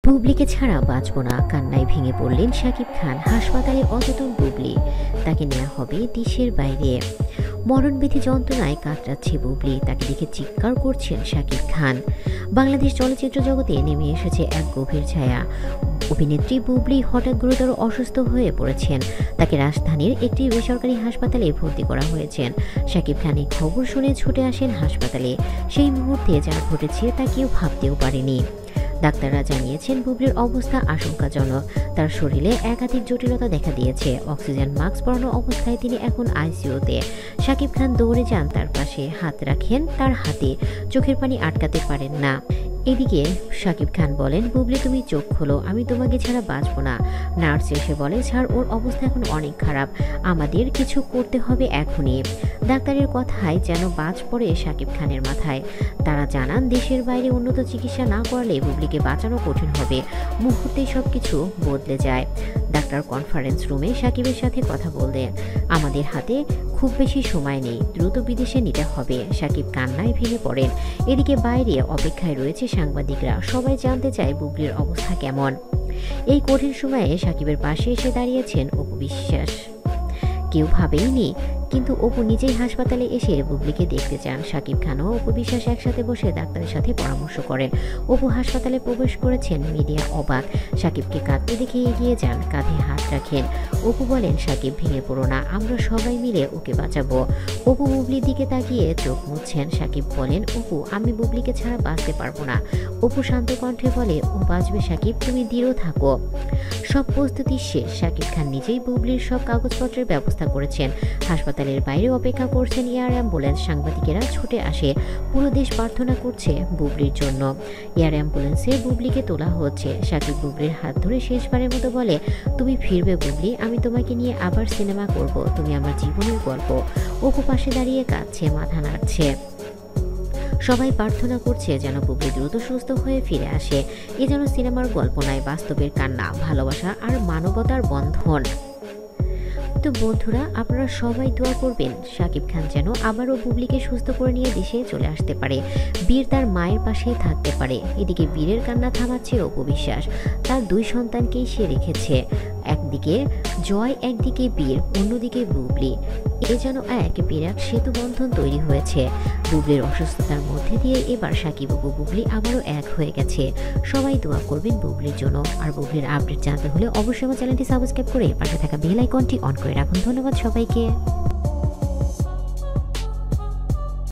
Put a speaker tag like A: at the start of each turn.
A: বুবলিকে ছাড়া বাঁচব না, কান্নায় ভেঙে পড়লেন শাকিব খান। হাসপাতালে অচেতন বুবলি, তাকে নেওয়া হবে দেশের বাইরে। মরণবিধি যন্ত্রণায় কাতরাচ্ছে বুবলি, তাকে দেখে চিৎকার করছেন শাকিব খান। বাংলাদেশ চলচ্চিত্র জগতে নেমে এসেছে এক গভীর ছায়া। অভিনেত্রী বুবলি হঠাৎ গুরুতর অসুস্থ হয়ে পড়েছেন। তাকে রাজধানীর একটি বেসরকারি হাসপাতালে ভর্তি করা হয়েছে। শাকিব খান এই খবর শুনে ছুটে আসেন হাসপাতালে। সেই মুহূর্তে যা ঘটেছে তা কেউ ভাবতেও পারেনি। ডাক্তাররা জানিয়েছেন বুবলির অবস্থা আশঙ্কাজনক। তার শরীরে একাধিক জটিলতা দেখা দিয়েছে। অক্সিজেন মাস্ক পরানো অবস্থায় তিনি এখন আইসিইউতে। শাকিব খান দৌড়ে যান তার পাশে, হাত রাখেন তার হাতে, চোখের পানি আটকাতে পারেন না। এদিকে শাকিব খান বলেন, বুবলি তুমি চোখ খোলো, আমি তোমাকে ছাড়া বাঁচব না। নার্স এসে বলে, স্যার ওর অবস্থা এখন অনেক খারাপ, আমাদের কিছু করতে হবে এখনই। ডাক্তারের কথায় যেন বাজ পড়ে শাকিব খানের মাথায়। তারা জানান দেশের বাইরে উন্নত চিকিৎসা না করলে বুবলিকে বাঁচানো কঠিন হবে। মুহূর্তেই সবকিছু বদলে যায়। ডাক্তার কনফারেন্স রুমে শাকিবের সাথে কথা বললেন, আমাদের হাতে খুব বেশি সময় নেই, দ্রুত বিদেশে নিতে হবে। শাকিব কান্নায় ভেঙে পড়েন। এদিকে বাইরে অপেক্ষায় রয়েছে সাংবাদিকরা, সবাই জানতে চায় বুবলির অবস্থা কেমন। এই কঠিন সময়ে শাকিবের পাশে এসে দাঁড়িয়েছেন অপু বিশ্বাস। কেউ ভাবেইনি, কিন্তু অপু নিজেই হাসপাতালে এসে বুবলিকে দেখতে চান। শাকিব খান ও অপু বিশ্বাস একসাথে বসে ডাক্তারের সাথে পরামর্শ করেন। অপু হাসপাতালে প্রবেশ করেছেন, মিডিয়া অবাক। শাকিবকে কাঁদতে দেখে এগিয়ে যান, কাঁধে হাত রাখেন। অপু বলেন, শাকিব ভেঙে পড়ো না, আমরা সবাই মিলে ওকে বাঁচাবো। অপু বুবলির দিকে তাকিয়ে চোখ মুছছেন। শাকিব বলেন, অপু আমি বুবলিকে ছাড়া বাঁচতে পারবো না। অপু শান্ত কণ্ঠে বলে, ও বাঁচবে শাকিব, তুমি দৃঢ় থাকো। সব প্রস্তুতি শেষ। শাকিব খান নিজেই বুবলির সব কাগজপত্রের ব্যবস্থা করেছেন। হাসপাতালের বাইরে অপেক্ষা করছেন এয়ার অ্যাম্বুলেন্স। সাংবাদিকেরা ছুটে আসে, পুরো দেশ প্রার্থনা করছে বুবলির জন্য। এয়ার অ্যাম্বুলেন্সে বুবলিকে তোলা হচ্ছে। শাকিব বুবলির হাত ধরে শেষবারের মতো বলে, তুমি ফিরবে বুবলি, আমি তোমাকে নিয়ে আবার সিনেমা করব, তুমি আমার জীবনের গল্প। অপু পাশে দাঁড়িয়ে কাঁদছে, মাথা নাড়ছে। সবাই প্রার্থনা করছে যেন বুবলি দ্রুত সুস্থ হয়ে ফিরে আসে। এ যেন সিনেমার গল্প নয়, বাস্তবের কান্না, ভালোবাসা আর মানবতার বন্ধন। তো বন্ধুরা, আপনারা সবাই দোয়া করবেন শাকিব খান যেন আবারও বুবলিকে সুস্থ করে নিয়ে দেশে চলে আসতে পারে, বীর তার মায়ের পাশে থাকতে পারে। এদিকে বীরের কান্না থামাচ্ছে অপু বিশ্বাস। তার দুই সন্তানকেই সে রেখেছে, একদিকে জয়, একদিকে বীর, অন্যদিকে বুবলি। এ যেন এক বিরাট সেতু বন্ধন তৈরি হয়েছে। বুবলির অসুস্থতার মধ্যে দিয়ে এবার শাকিব ও বুবলি আবারও এক হয়ে গেছে। সবাই দোয়া করবেন বুবলির জন্য। আর বুবলির আপডেট জানতে হলে অবশ্যই আমার চ্যানেলটি সাবস্ক্রাইব করে পাশে থাকা বেল আইকনটি অন করে রাখুন। ধন্যবাদ সবাইকে।